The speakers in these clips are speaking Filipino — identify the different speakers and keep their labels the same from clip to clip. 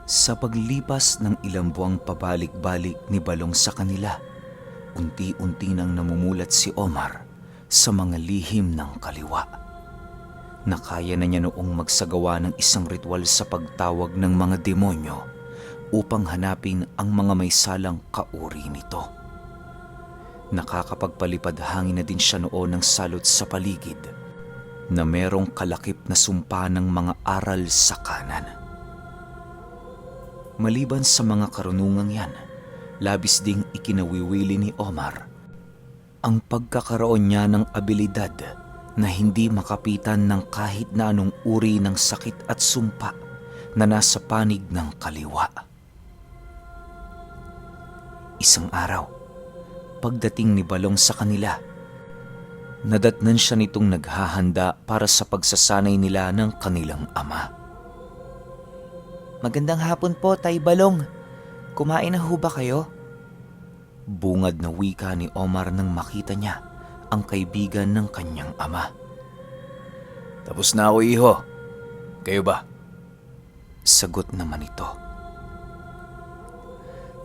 Speaker 1: Sa paglipas ng ilang buwang pabalik-balik ni Balong sa kanila, unti-unti nang namumulat si Omar sa mga lihim ng kaliwa. Nakaya na niya noong magsagawa ng isang ritual sa pagtawag ng mga demonyo upang hanapin ang mga may salang kauri nito. Nakakapagpalipad hangin na din siya noon ng salot sa paligid na merong kalakip na sumpa ng mga aral sa kanan. Maliban sa mga karunungang yan, labis ding ikinawiwili ni Omar ang pagkakaroon niya ng abilidad na hindi makapitan ng kahit na anong uri ng sakit at sumpa na nasa panig ng kaliwa. Isang araw, pagdating ni Balong sa kanila, nadatnan siya nitong naghahanda para sa pagsasanay nila ng kanilang ama.
Speaker 2: Magandang hapon po, Tay Balong. Kumain na ho ba kayo?
Speaker 1: Bungad na wika ni Omar nang makita niya ang kaibigan ng kanyang ama.
Speaker 3: Tapos na ako, iho. Kayo ba?
Speaker 1: Sagot naman ito.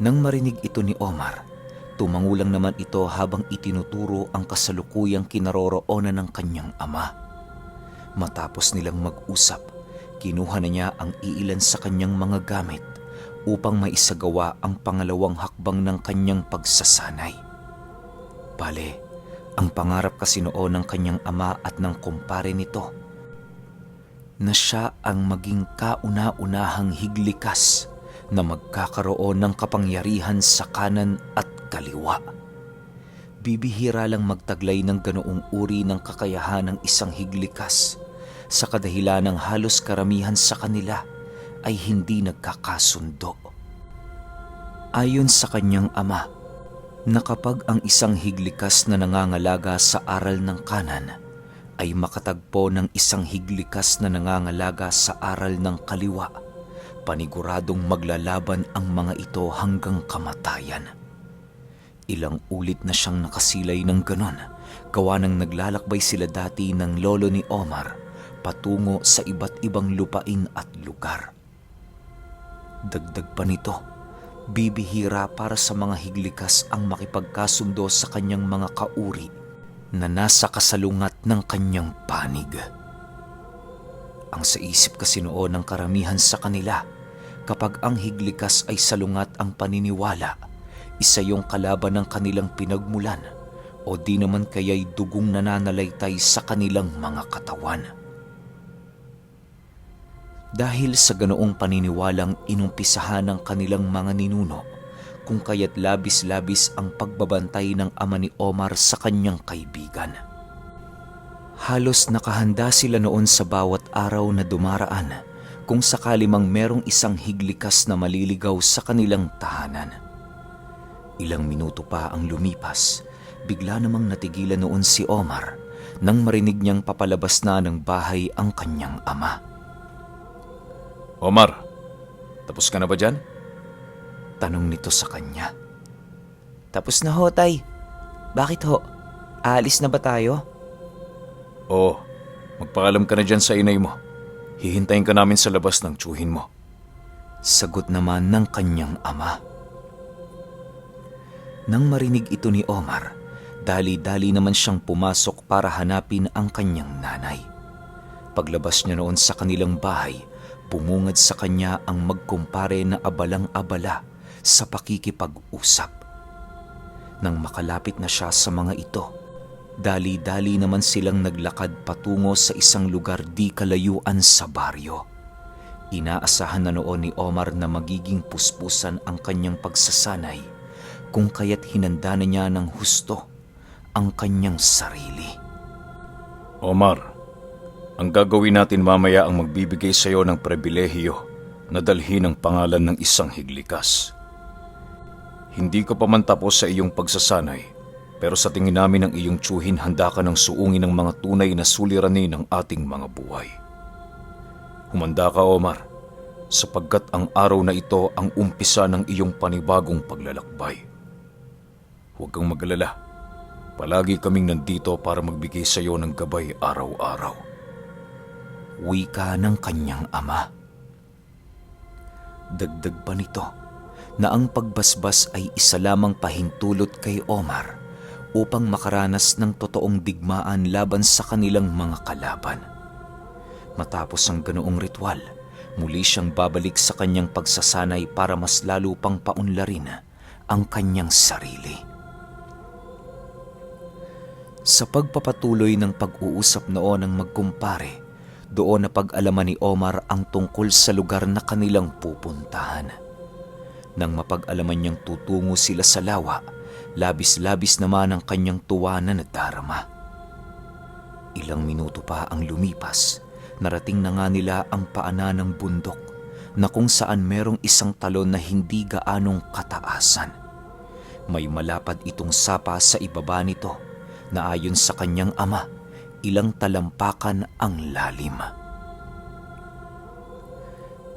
Speaker 1: Nang marinig ito ni Omar, tumangulang naman ito habang itinuturo ang kasalukuyang kinaroroonan ng kanyang ama. Matapos nilang mag-usap, kinuha na niya ang iilan sa kanyang mga gamit upang maisagawa ang pangalawang hakbang ng kanyang pagsasanay. Bale, ang pangarap kasi noon ng kanyang ama at ng kumpare nito na siya ang maging kauna-unahang higlikas na magkakaroon ng kapangyarihan sa kanan at kaliwa. Bibihira lang magtaglay ng ganoong uri ng kakayahan ng isang higlikas sa kadahilan ng halos karamihan sa kanila ay hindi nagkakasundo. Ayon sa kanyang ama, na kapag ang isang higlikas na nangangalaga sa aral ng kanan ay makatagpo ng isang higlikas na nangangalaga sa aral ng kaliwa, paniguradong maglalaban ang mga ito hanggang kamatayan. Ilang ulit na siyang nakasilay ng ganon, gawa ng naglalakbay sila dati ng lolo ni Omar patungo sa iba't ibang lupain at lugar. Dagdag pa nito, bibihira para sa mga higlikas ang makipagkasundo sa kanyang mga kauri na nasa kasalungat ng kanyang panig. Ang sa isip kasi noon ng karamihan sa kanila, kapag ang higlikas ay salungat ang paniniwala, isa yung kalaban ng kanilang pinagmulan o di naman kaya'y dugong nananalaytay sa kanilang mga katawan. Dahil sa ganoong paniniwalang inumpisahan ng kanilang mga ninuno, kung kaya't labis-labis ang pagbabantay ng ama ni Omar sa kanyang kaibigan. Halos nakahanda sila noon sa bawat araw na dumaraan kung sakali mang merong isang higlikas na maliligaw sa kanilang tahanan. Ilang minuto pa ang lumipas, bigla namang natigilan noon si Omar nang marinig niyang papalabas na ng bahay ang kanyang ama.
Speaker 3: Omar, tapos ka na ba dyan?
Speaker 1: Tanong nito sa kanya.
Speaker 2: Tapos na ho, Tay. Bakit ho? Aalis na ba tayo?
Speaker 3: Oo, magpaalam ka na dyan sa inay mo. Hihintayin ka namin sa labas ng tsuhin mo.
Speaker 1: Sagot naman ng kanyang ama. Nang marinig ito ni Omar, dali-dali naman siyang pumasok para hanapin ang kanyang nanay. Paglabas niya noon sa kanilang bahay, bumungad sa kanya ang magkumpare na abalang-abala sa pakikipag-usap. Nang makalapit na siya sa mga ito, dali-dali naman silang naglakad patungo sa isang lugar di kalayuan sa baryo. Inaasahan na noon ni Omar na magiging puspusan ang kanyang pagsasanay, kung kaya't hinanda na niya ng husto ang kanyang sarili.
Speaker 3: Omar, ang gagawin natin mamaya ang magbibigay sa iyo ng pribilehiyo na dalhin ang pangalan ng isang higlikas. Hindi ka pa man tapos sa iyong pagsasanay, pero sa tingin namin ang iyong tsuhin handa ka ng suungin ng mga tunay na suliranin ng ating mga buhay. Humanda ka, Omar, sapagkat ang araw na ito ang umpisa ng iyong panibagong paglalakbay. Huwag kang mag-alala, palagi kaming nandito para magbigay sa iyo ng gabay araw-araw.
Speaker 1: Wika ng kanyang ama. Dagdag pa nito na ang pagbasbas ay isa lamang pahintulot kay Omar upang makaranas ng totoong digmaan laban sa kanilang mga kalaban. Matapos ang ganoong ritual, muli siyang babalik sa kanyang pagsasanay para mas lalo pang paunlarin ang kanyang sarili. Sa pagpapatuloy ng pag-uusap noon ng magkumpare, doon na pag-alaman ni Omar ang tungkol sa lugar na kanilang pupuntahan. Nang mapag-alaman niyang tutungo sila sa lawa, labis-labis naman ang kanyang tuwa na nadarama. Ilang minuto pa ang lumipas, narating na nga nila ang paanan ng bundok na kung saan merong isang talon na hindi gaanong kataasan. May malapad itong sapa sa ibaba nito na ayon sa kanyang ama, ilang talampakan ang lalim.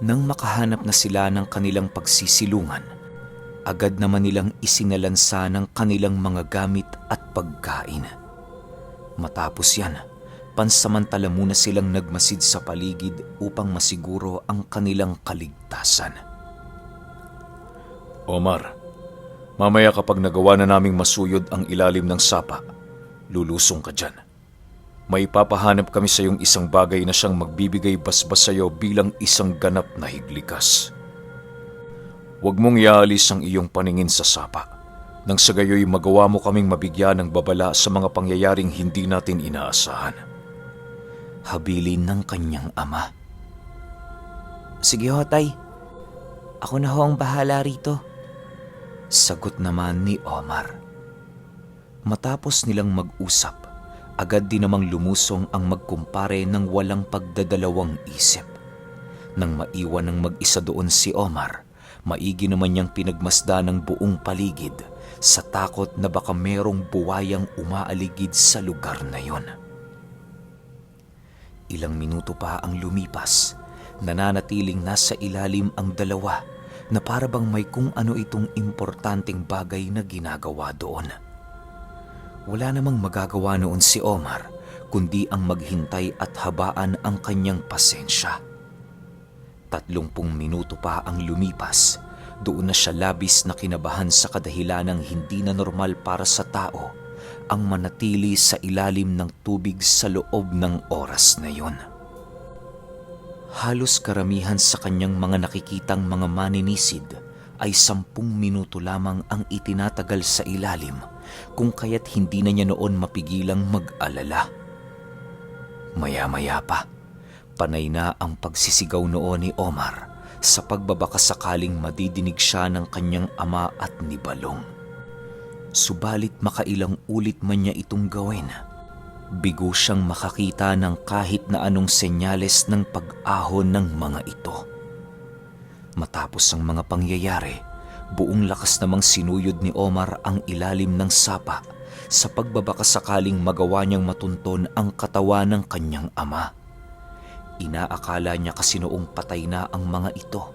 Speaker 1: Nang makahanap na sila ng kanilang pagsisilungan, agad naman nilang isinalansa ng kanilang mga gamit at pagkain. Matapos yan, pansamantala muna silang nagmasid sa paligid upang masiguro ang kanilang kaligtasan.
Speaker 3: Omar, mamaya kapag nagawa na naming masuyod ang ilalim ng sapa, lulusong ka dyan. May papahanap kami sa iyong isang bagay na siyang magbibigay basbas sa iyo bilang isang ganap na higlikas. Huwag mong iaalis ang iyong paningin sa sapa, nang sa gayoy magawa mo kaming mabigyan ng babala sa mga pangyayaring hindi natin inaasahan.
Speaker 1: Habilin ng kanyang ama.
Speaker 2: Sige ho, tay. Ako na ho ang bahala rito.
Speaker 1: Sagot naman ni Omar. Matapos nilang mag-usap, agad din namang lumusong ang magkumpare ng walang pagdadalawang isip. Nang maiwan ng mag-isa doon si Omar, maigi naman niyang pinagmasda ng buong paligid sa takot na baka merong buwayang umaaligid sa lugar na yon. Ilang minuto pa ang lumipas, nananatiling nasa ilalim ang dalawa na para bang may kung ano itong importanteng bagay na ginagawa doon. Wala namang magagawa noon si Omar kundi ang maghintay at habaan ang kanyang pasensya. 30 minuto pa ang lumipas, doon na siya labis na kinabahan sa kadahilanang hindi na normal para sa tao ang manatili sa ilalim ng tubig sa loob ng oras na yon. Halos karamihan sa kanyang mga nakikitang mga maninisid ay 10 minuto lamang ang itinatagal sa ilalim, kung kaya't hindi na niya noon mapigilang mag-alala. Maya-maya pa, panay na ang pagsisigaw noon ni Omar sa pagbabaka sakaling madidinig siya ng kanyang ama at ni Balong. Subalit makailang ulit man niya itong gawin, bigo siyang makakita ng kahit na anong senyales ng pag-ahon ng mga ito. Matapos ang mga pangyayari, buong lakas namang sinuyod ni Omar ang ilalim ng sapa sa pagbabaka sakaling magawa niyang matunton ang katawan ng kanyang ama. Inaakala niya kasi noong patay na ang mga ito,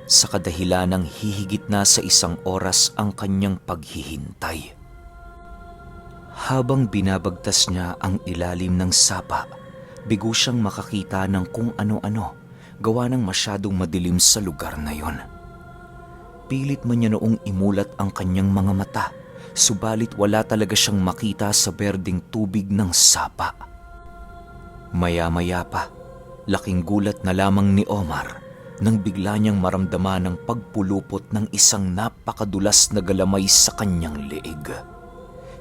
Speaker 1: sa kadahilanang hihigit na sa 1 oras ang kanyang paghihintay. Habang binabagtas niya ang ilalim ng sapa, bigo siyang makakita ng kung ano-ano, gawa ng masyadong madilim sa lugar na yon. Pilit man niya noong imulat ang kanyang mga mata, subalit wala talaga siyang makita sa berdeng tubig ng sapa. Maya-maya pa, laking gulat na lamang ni Omar nang bigla niyang maramdaman ang pagpulupot ng isang napakadulas na galamay sa kanyang leeg.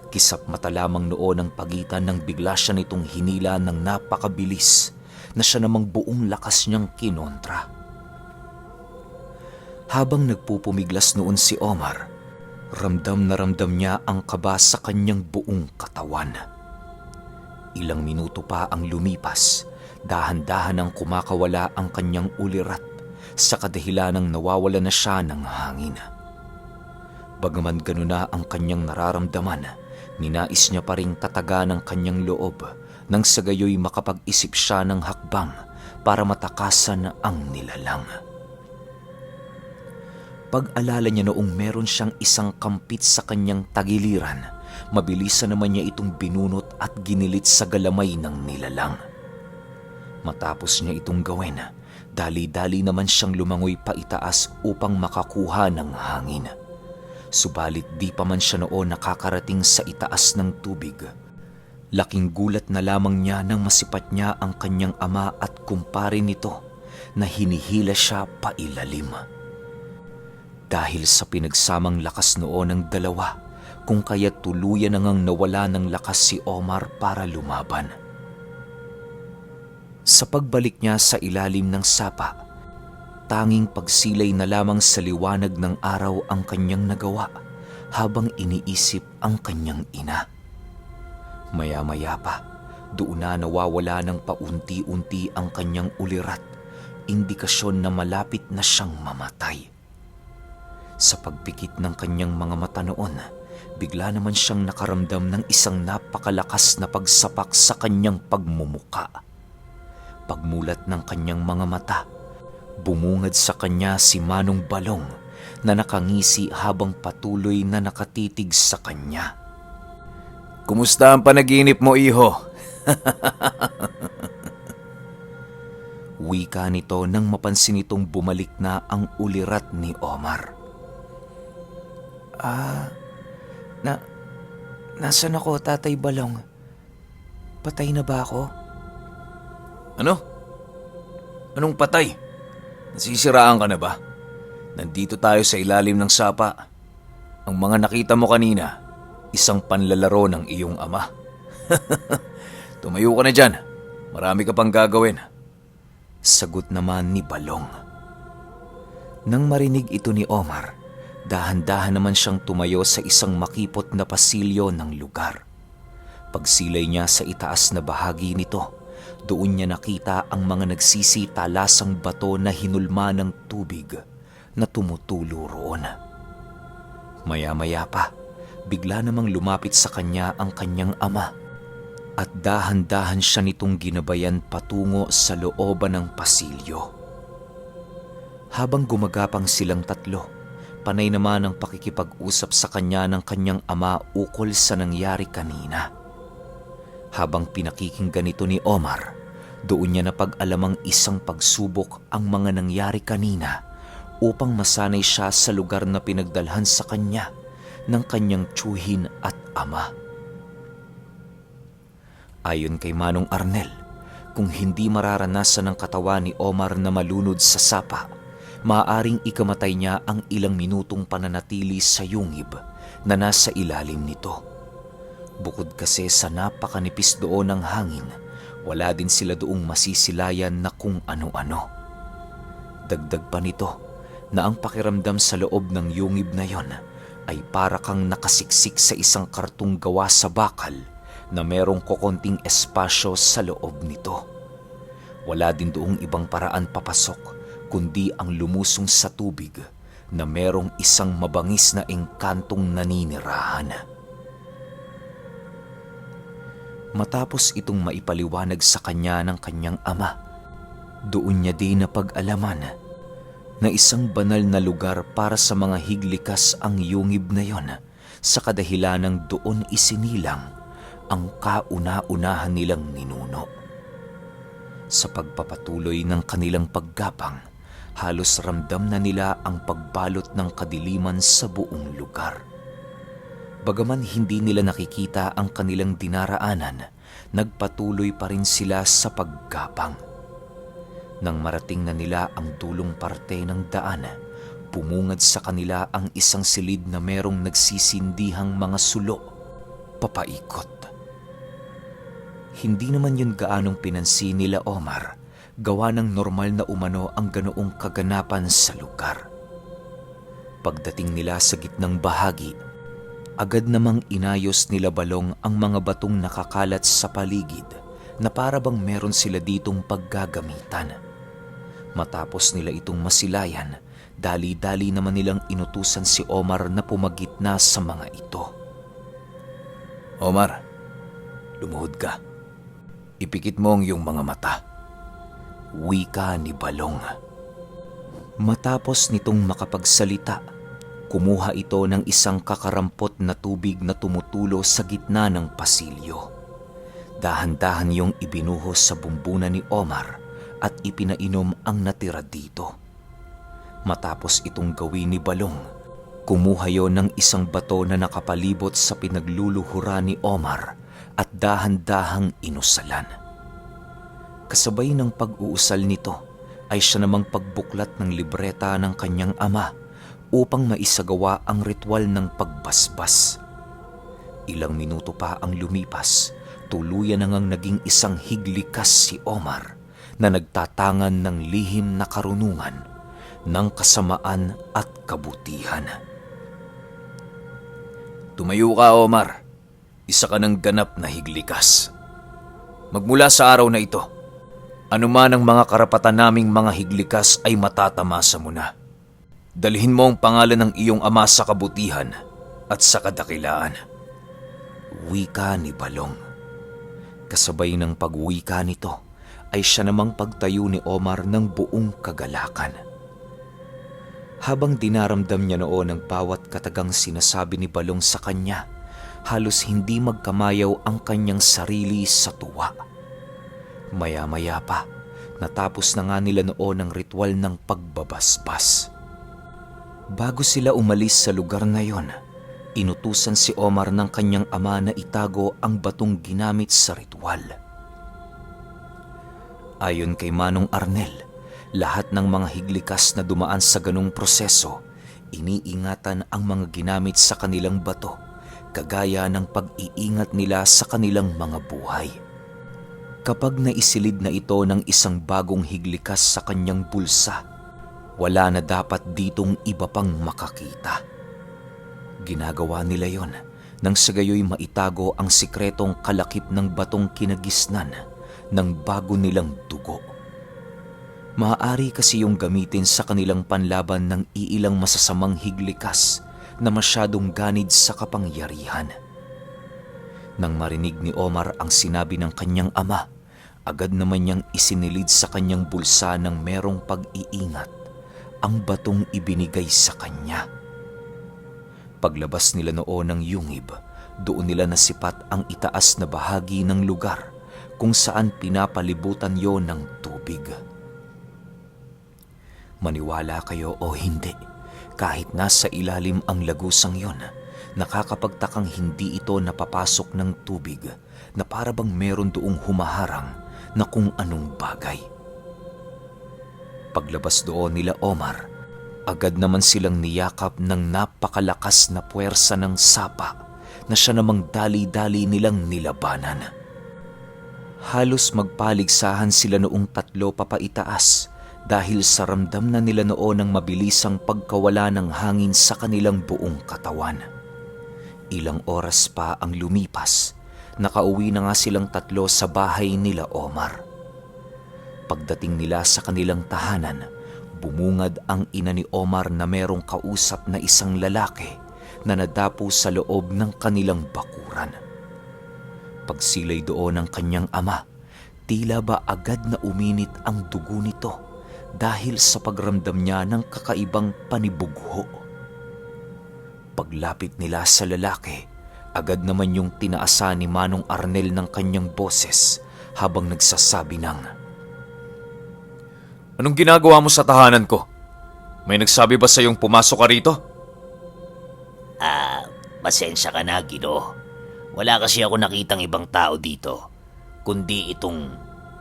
Speaker 1: Kisap mata lamang noon ang pagitan nang bigla siya nitong hinila ng napakabilis na siya namang buong lakas niyang kinontra. Habang nagpupumiglas noon si Omar, ramdam na ramdam niya ang kaba sa kanyang buong katawan. Ilang minuto pa ang lumipas, dahan-dahan ang kumakawala ang kanyang ulirat sa kadahilanang nawawala na siya ng hangin. Bagaman gano'n na ang kanyang nararamdaman, ninais niya pa ring tatagan ang kanyang loob nang sa gayoy makapag-isip siya ng hakbang para matakasan ang nilalang. Pag-alala niya noong meron siyang isang kampit sa kanyang tagiliran, mabilisan naman niya itong binunot at ginilit sa galamay ng nilalang. Matapos niya itong gawin, Dali-dali naman siyang lumangoy paitaas upang makakuha ng hangin. Subalit di pa man siya noon nakakarating sa itaas ng tubig. Laking gulat na lamang niya nang masipat niya ang kanyang ama at kumpare nito na hinihila siya pailalim. Dahil sa pinagsamang lakas noon ng dalawa, kung kaya tuluyan na ngang nawala ng lakas si Omar para lumaban. Sa pagbalik niya sa ilalim ng sapa, tanging pagsilay na lamang sa liwanag ng araw ang kanyang nagawa habang iniisip ang kanyang ina. Maya-maya pa, doon na nawawala ng paunti-unti ang kanyang ulirat, indikasyon na malapit na siyang mamatay. Sa pagpikit ng kanyang mga mata noon, bigla naman siyang nakaramdam ng isang napakalakas na pagsapak sa kanyang pagmumuka. Pagmulat ng kanyang mga mata, bumungad sa kanya si Manong Balong na nakangisi habang patuloy na nakatitig sa kanya.
Speaker 3: Kumusta ang panaginip mo, iho?
Speaker 1: Wika nito nang mapansin itong bumalik na ang ulirat ni Omar.
Speaker 2: Nasaan ako, Tatay Balong? Patay na ba ako?
Speaker 3: Ano? Anong patay? Nasisiraan ka na ba? Nandito tayo sa ilalim ng sapa. Ang mga nakita mo kanina, isang panlalaro ng iyong ama. Tumayo ka na dyan. Marami ka pang gagawin.
Speaker 1: Sagot naman ni Balong. Nang marinig ito ni Omar, dahan-dahan naman siyang tumayo sa isang makipot na pasilyo ng lugar. Pagsilay niya sa itaas na bahagi nito, doon niya nakita ang mga nagsisitalasang bato na hinulma ng tubig na tumutulo roon. Maya-maya pa, bigla namang lumapit sa kanya ang kanyang ama at dahan-dahan siya nitong ginabayan patungo sa looban ng pasilyo. Habang gumagapang silang tatlo, panay naman ang pakikipag-usap sa kanya ng kanyang ama ukol sa nangyari kanina. Habang pinakikinggan ito ni Omar, doon niya napag-alamang isang pagsubok ang mga nangyari kanina upang masanay siya sa lugar na pinagdalhan sa kanya ng kanyang tiyuhin at ama. Ayon kay Manong Arnel, kung hindi mararanasan ng katawan ni Omar na malunod sa sapa, maaaring ikamatay niya ang ilang minutong pananatili sa yungib na nasa ilalim nito. Bukod kasi sa napakanipis doon ng hangin, wala din sila doong masisilayan na kung ano-ano. Dagdag pa nito na ang pakiramdam sa loob ng yungib na yon ay para kang nakasiksik sa isang kartong gawa sa bakal na merong kokonting espasyo sa loob nito. Wala din doong ibang paraan papasok kundi ang lumusong sa tubig na merong isang mabangis na engkantong naninirahan. Matapos itong maipaliwanag sa kanya ng kanyang ama, doon niya din napag-alaman na isang banal na lugar para sa mga higlikas ang yungib na yon sa kadahilanang doon isinilang ang kauna-unahan nilang ninuno. Sa pagpapatuloy ng kanilang paggapang, halos ramdam na nila ang pagbalot ng kadiliman sa buong lugar. Bagaman hindi nila nakikita ang kanilang dinaraanan, nagpatuloy pa rin sila sa paggapang. Nang marating na nila ang dulong parte ng daan, pumungad sa kanila ang isang silid na merong nagsisindihang mga sulo, papaikot. Hindi naman yun gaanong pinansin nila Omar, gawa ng normal na umano ang ganoong kaganapan sa lugar. Pagdating nila sa gitnang bahagi, agad namang inayos nila Balong ang mga batong nakakalat sa paligid na para bang meron sila ditong paggagamitan. Matapos nila itong masilayan, dali-dali naman nilang inutusan si Omar na pumagitna sa mga ito.
Speaker 3: Omar, lumuhod ka. Ipikit mo ang iyong mga mata.
Speaker 1: Wika ni Balong. Matapos nitong makapagsalita, kumuha ito ng isang kakarampot na tubig na tumutulo sa gitna ng pasilyo. Dahan-dahan niyong ibinuhos sa bumbunan ni Omar at ipinainom ang natira dito. Matapos itong gawin ni Balong, kumuha yon ng isang bato na nakapalibot sa pinagluluhuran ni Omar at dahan-dahang inusalan. Kasabay ng pag-uusal nito ay siya namang pagbuklat ng libreta ng kanyang ama upang maisagawa ang ritual ng pagbasbas. Ilang minuto pa ang lumipas, tuluyan na ngang naging isang higlikas si Omar na nagtatangan ng lihim na karunungan ng kasamaan at kabutihan.
Speaker 3: Tumayo ka, Omar. Isa ka ng ganap na higlikas. Magmula sa araw na ito, anuman ang mga karapatan naming mga higlikas ay matatamasa mo na. Dalhin mo ang pangalan ng iyong ama sa kabutihan at sa kadakilaan.
Speaker 1: Wika ni Balong. Kasabay ng pagwika nito ay siya namang pagtayo ni Omar ng buong kagalakan. Habang dinaramdam niya noon ang bawat katagang sinasabi ni Balong sa kanya, halos hindi magkamayaw ang kanyang sarili sa tuwa. Maya-maya pa, natapos na nga nila noon ang ritual ng pagbabasbas. Bago sila umalis sa lugar na yon, inutusan si Omar ng kanyang ama na itago ang batong ginamit sa ritual. Ayon kay Manong Arnel, lahat ng mga higlikas na dumaan sa ganong proseso, iniingatan ang mga ginamit sa kanilang bato, kagaya ng pag-iingat nila sa kanilang mga buhay. Kapag naisilid na ito ng isang bagong higlikas sa kanyang bulsa, wala na dapat ditong iba pang makakita. Ginagawa nila yon nang sa gayoy maitago ang sikretong kalakip ng batong kinagisnan ng bago nilang dugo. Maaari kasi yung gamitin sa kanilang panlaban ng iilang masasamang higlikas na masyadong ganid sa kapangyarihan. Nang marinig ni Omar ang sinabi ng kanyang ama, agad naman niyang isinilid sa kanyang bulsa ng merong pag-iingat ang batong ibinigay sa kanya. Paglabas nila noon ng yungib, doon nila nasipat ang itaas na bahagi ng lugar kung saan pinapalibutan yon ng tubig. Maniwala kayo o hindi, kahit nasa ilalim ang lagusang yon, nakakapagtakang hindi ito napapasok ng tubig na para bang meron doong humaharang na kung anong bagay. Paglabas doon nila Omar, agad naman silang niyakap ng napakalakas na puwersa ng sapa na siya namang dali-dali nilang nilabanan. Halos magpaligsahan sila noong tatlo papaitaas dahil sa ramdam na nila noon ang mabilisang pagkawala ng hangin sa kanilang buong katawan. Ilang oras pa ang lumipas, nakauwi na nga silang tatlo sa bahay nila Omar. Pagdating nila sa kanilang tahanan, bumungad ang ina ni Omar na merong kausap na isang lalaki na nadapo sa loob ng kanilang bakuran. Pagsilay doon ng kanyang ama, tila ba agad na uminit ang dugo nito dahil sa pagramdam niya ng kakaibang panibugho. Paglapit nila sa lalaki, agad naman yung tinaasan ni Manong Arnel ng kanyang boses habang nagsasabi ng,
Speaker 3: Anong ginagawa mo sa tahanan ko? May nagsabi ba sa iyong pumasok ka rito?
Speaker 2: Pasensya ka na, Ginoo. Wala kasi ako nakitang ibang tao dito, kundi itong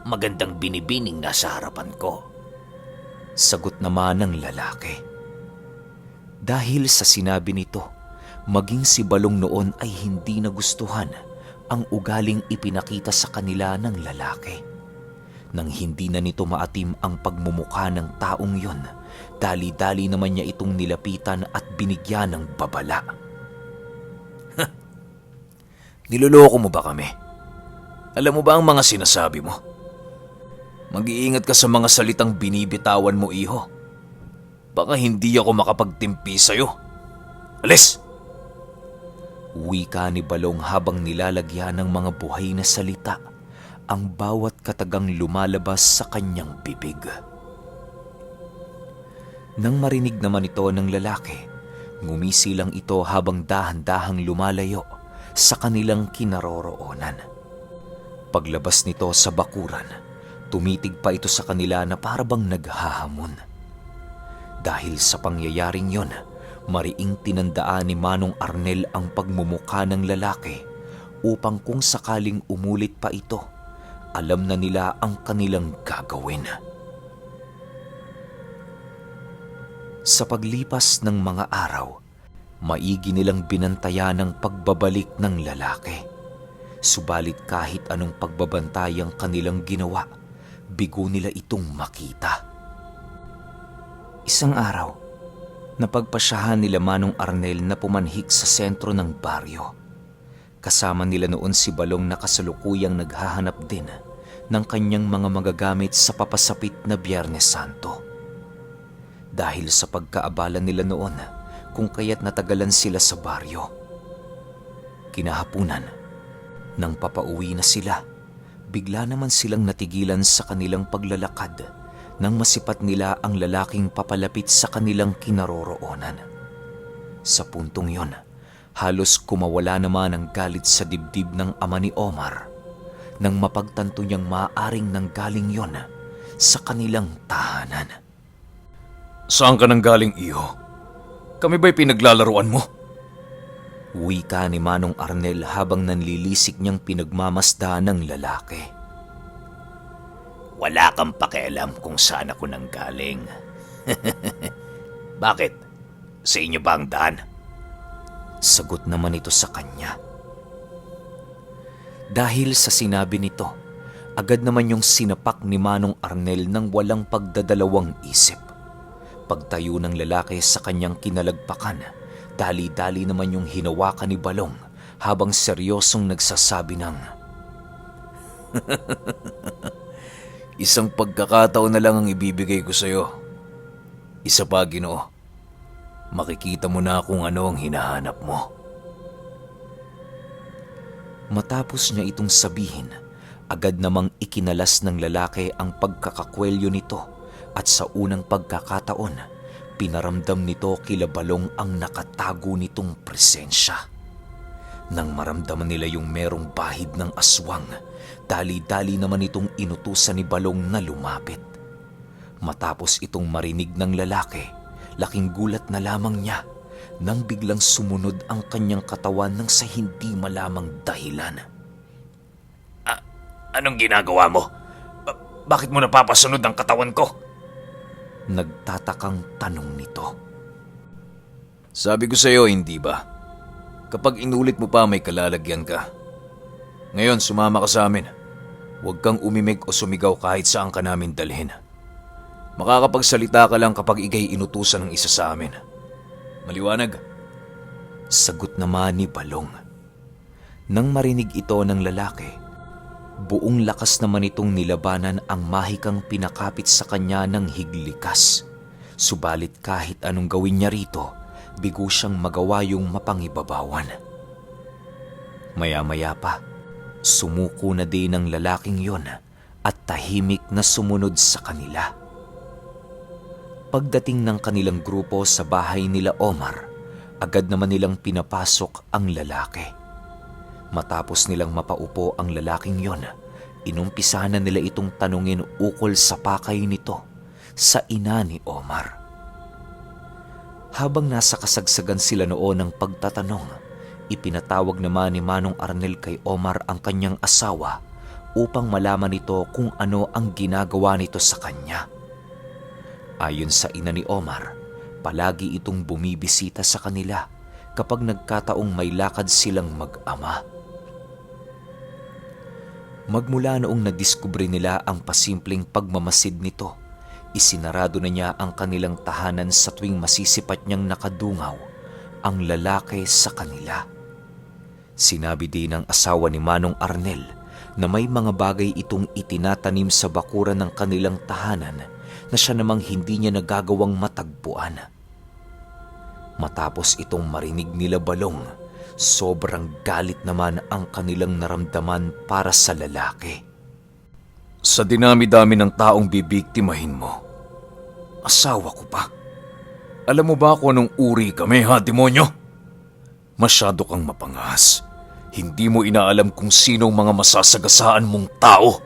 Speaker 2: magandang binibining nasa harapan ko.
Speaker 1: Sagot naman ng lalaki. Dahil sa sinabi nito, maging si Balong noon ay hindi nagustuhan ang ugaling ipinakita sa kanila ng lalaki. Nang hindi na nito maatim ang pagmumukha ng taong yon, dali-dali naman niya itong nilapitan at binigyan ng babala.
Speaker 3: Niloloko mo ba kami? Alam mo ba ang mga sinasabi mo? Mag-iingat ka sa mga salitang binibitawan mo, iho. Baka hindi ako makapagtimpi sa'yo. Alis!
Speaker 1: Wika ni Balong habang nilalagyan ng mga buhay na salita ang bawat katagang lumalabas sa kanyang bibig. Nang marinig naman ito ng lalaki, ngumisi lang ito habang dahan-dahang lumalayo sa kanilang kinaroroonan. Paglabas nito sa bakuran, Tumitig pa ito sa kanila na parabang naghahamon. Dahil sa pangyayaring yon, mariing tinandaan ni Manong Arnel ang pagmumukha ng lalaki upang kung sakaling umulit pa ito, alam na nila ang kanilang gagawin. Sa paglipas ng mga araw, maigi nilang binantayan ang pagbabalik ng lalaki. Subalit kahit anong pagbabantay ang kanilang ginawa, bigo nila itong makita. Isang araw, napagpasyahan nila Manong Arnel na pumanhik sa sentro ng baryo. Kasama nila noon si Balong na kasalukuyang naghahanap din ng kanyang mga magagamit sa papasapit na Biyernes Santo. Dahil sa pagkaabala nila noon kung kaya't natagalan sila sa baryo. Kinahapunan, nang papauwi na sila, bigla naman silang natigilan sa kanilang paglalakad nang masipat nila ang lalaking papalapit sa kanilang kinaroroonan. Sa puntong yon, halos kumawala naman ang galit sa dibdib ng ama ni Omar nang mapagtanto niyang maaaring nanggaling yon sa kanilang tahanan.
Speaker 3: Saan ka nang galing, iho? Kami ba'y pinaglalaruan mo?
Speaker 1: Wika ni Manong Arnel habang nanlilisik niyang pinagmamasdahan ng lalaki.
Speaker 2: Wala kang pakialam kung saan ako nanggaling. Bakit? Sa inyo ba ang daan?
Speaker 1: Sagot naman ito sa kanya. Dahil sa sinabi nito, agad naman yung sinapak ni Manong Arnel ng walang pagdadalawang isip. Pagtayo ng lalaki sa kanyang kinalagpakan, dali-dali naman yung hinawakan ni Balong habang seryosong nagsasabi ng,
Speaker 3: Isang pagkakataon na lang ang ibibigay ko sa'yo. Isa pa, Ginoo. Makikita mo na kung ano ang hinahanap mo.
Speaker 1: Matapos niya itong sabihin, agad namang ikinalas ng lalaki ang pagkakakwelyo nito at sa unang pagkakataon, pinaramdam nito kila Balong ang nakatago nitong presensya. Nang maramdaman nila yung merong bahid ng aswang, dali-dali naman itong inutusan ni Balong na lumapit. Matapos itong marinig ng lalaki, laking gulat na lamang niya nang biglang sumunod ang kanyang katawan ng sa hindi malamang dahilan.
Speaker 2: Anong ginagawa mo? Bakit mo napapasunod ang katawan ko?
Speaker 1: Nagtatakang tanong nito.
Speaker 3: Sabi ko sa'yo, hindi ba? Kapag inulit mo pa, may kalalagyan ka. Ngayon, sumama ka sa amin. Huwag kang umimik o sumigaw kahit saan ka namin dalhin. Makakapagsalita ka lang kapag ikay inutusan ng isa sa amin. Maliwanag?
Speaker 1: Sagot naman ni Balong. Nang marinig ito ng lalaki, buong lakas naman itong nilabanan ang mahikang pinakapit sa kanya ng higlikas. Subalit kahit anong gawin niya rito, bigo siyang magawa yung mapangibabawan. Maya-maya pa, sumuko na din ang lalaking yon at tahimik na sumunod sa kanila. Pagdating ng kanilang grupo sa bahay nila Omar, agad naman nilang pinapasok ang lalaki. Matapos nilang mapaupo ang lalaking yon, inumpisahan na nila itong tanungin ukol sa pakay nito sa ina ni Omar. Habang nasa kasagsagan sila noon ng pagtatanong, ipinatawag naman ni Manong Arnel kay Omar ang kanyang asawa upang malaman nito kung ano ang ginagawa nito sa kanya. Ayon sa ina ni Omar, palagi itong bumibisita sa kanila kapag nagkataong may lakad silang mag-ama. Magmula noong nadiskubre nila ang pasimpleng pagmamasid nito, isinarado na niya ang kanilang tahanan sa tuwing masisipat niyang nakadungaw ang lalaki sa kanila. Sinabi din ng asawa ni Manong Arnel na may mga bagay itong itinatanim sa bakuran ng kanilang tahanan na siya namang hindi niya nagagawang matagpuan. Matapos itong marinig nila Balong, sobrang galit naman ang kanilang naramdaman para sa lalaki.
Speaker 3: Sa dinami-dami ng taong bibiktimahin mo, asawa ko pa. Alam mo ba kung anong uri kami, ha, demonyo? Masyado kang mapangas. Hindi mo inaalam kung sinong mga masasagasaan mong tao.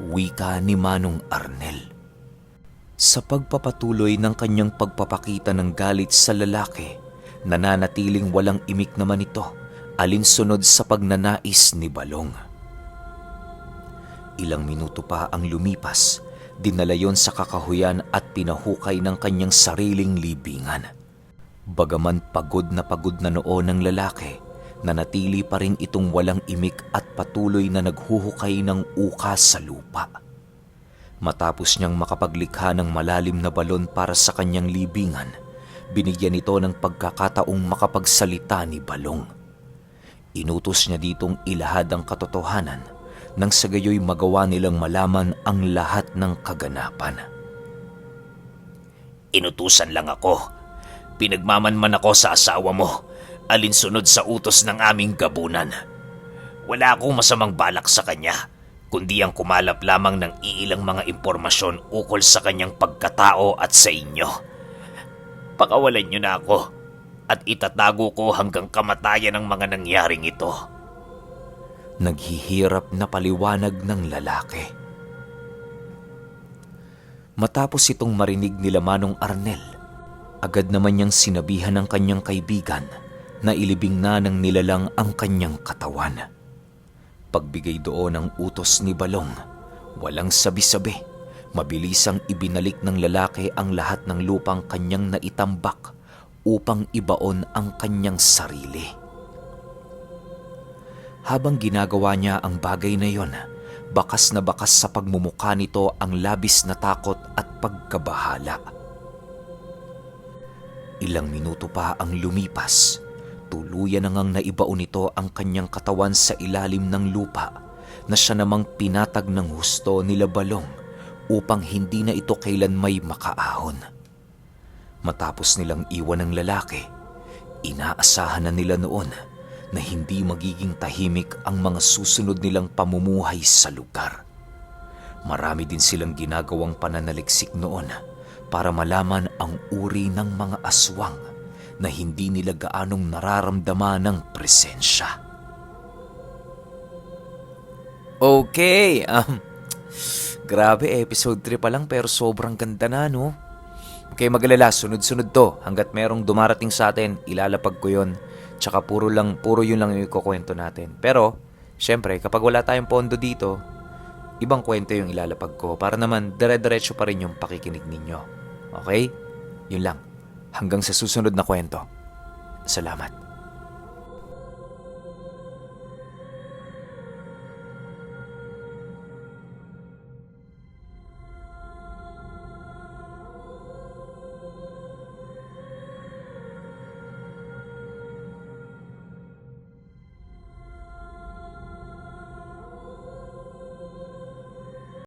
Speaker 1: Wika ni Manong Arnel. Sa pagpapatuloy ng kanyang pagpapakita ng galit sa lalaki, nananatiling walang imik naman ito alinsunod sa pagnanais ni Balong. Ilang minuto pa ang lumipas, dinala yon sa kakahuyan at pinahukay ng kanyang sariling libingan. Bagaman pagod na noon ng lalaki, nanatili pa rin itong walang imik at patuloy na naghuhukay ng uka sa lupa. Matapos niyang makapaglikha ng malalim na balon para sa kanyang libingan, binigyan ito ng pagkakataong makapagsalita ni Balong. Inutos niya ditong ilahad ang katotohanan nang sa gayoy magawa nilang malaman ang lahat ng kaganapan.
Speaker 2: Inutusan lang ako. Pinagmamanman ako sa asawa mo, alinsunod sa utos ng aming gabunan. Wala akong masamang balak sa kanya, kundi ang kumalap lamang ng iilang mga impormasyon ukol sa kanyang pagkatao at sa inyo. Pakawalan niyo na ako at itatago ko hanggang kamatayan ang mga nangyaring ito.
Speaker 1: Naghihirap na paliwanag ng lalaki. Matapos itong marinig nila Manong Arnel, agad naman niyang sinabihan ng kanyang kaibigan na ilibing na ng nilalang ang kanyang katawan. Pagbigay doon ng utos ni Balong, walang sabi-sabi, mabilisang ibinalik ng lalaki ang lahat ng lupang kanyang naitambak upang ibaon ang kanyang sarili. Habang ginagawa niya ang bagay na yon, bakas na bakas sa pagmumukha nito ang labis na takot at pagkabahala. Ilang minuto pa ang lumipas, tuluyan na ngang naibaon nito ang kanyang katawan sa ilalim ng lupa na siya namang pinatag ng husto nila Balong upang hindi na ito kailan may makaahon. Matapos nilang iwan ng lalaki, inaasahan na nila noon na hindi magiging tahimik ang mga susunod nilang pamumuhay sa lugar. Marami din silang ginagawang pananaliksik noon para malaman ang uri ng mga aswang na hindi nila gaanong nararamdaman ng presensya. Okay, grabe episode 3 pa lang pero sobrang ganda na, no? Okay, mag-alala, sunod-sunod to. Hanggat merong dumarating sa atin, ilalapag ko yon. Tsaka puro yun lang yung ikukwento natin. Pero, syempre, kapag wala tayong pondo dito, ibang kwento yung ilalapag ko para naman dire-diretso pa rin yung pakikinig ninyo. Okay? Yun lang. Hanggang sa susunod na kwento. Salamat.